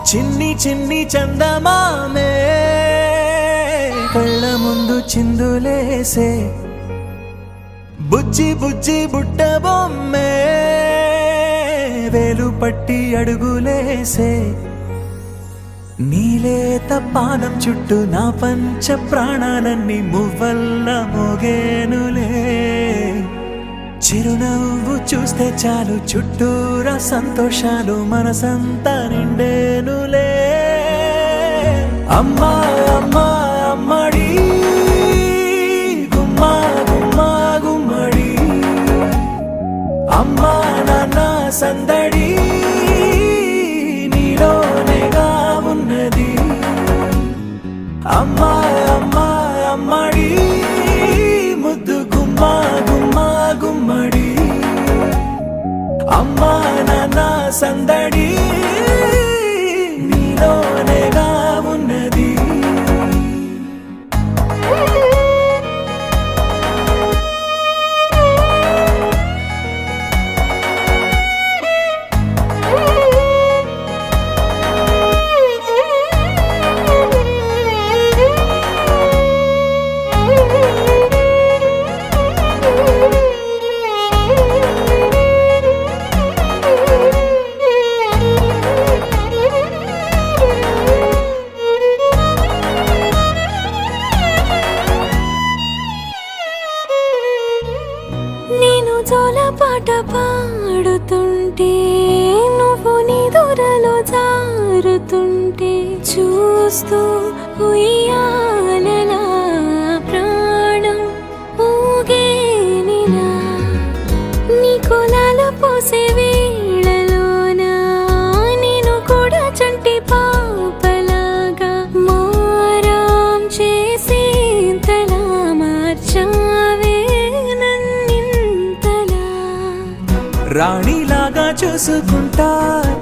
చిన్ని చిన్ని చందమామే కళ్ళ ముందు చిందులేసే బుజ్జి బుజ్జి బుట్ట బొమ్మే వేలు పట్టి అడుగులేసే నీలేత పానం చుట్టూ నా పంచ ప్రాణాలన్నీ మువ్వల్ల మోగేనులే చిరునవ్వు చూస్తే చాలు చుట్టూరా సంతోషాలు మనసంతా నిండేనులే అమ్మా అమ్మా అమ్మడి గుమ్మా గుమ్మా గుమ్మడి అమ్మా నాన్న సందడి నీలోనేగా ఉన్నది అమ్మా అమ్మా అమ్మడి ముద్దు గుమ్మా గుమ్మా గుమ్మడి అమ్మా నాన్న సందడి నీలోనేగా ఉన్నది పాట పాడుతుంటే నువ్వు నీ దూరలో జారుతుంటే చూస్తూ ఉయ్యాలలా ప్రాణం ఊగేనిలా నీ కులాలు పోసే వేళలోనా నేను కూడా చంటి పాపలాగా మారాం చేసి తలా మార్చావే రాణిలాగా చూసుకుంటా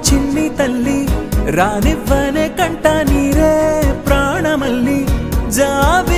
చిన్ని తల్లి రానివ్వనే కంట నీరే ప్రాణమల్లి జాబి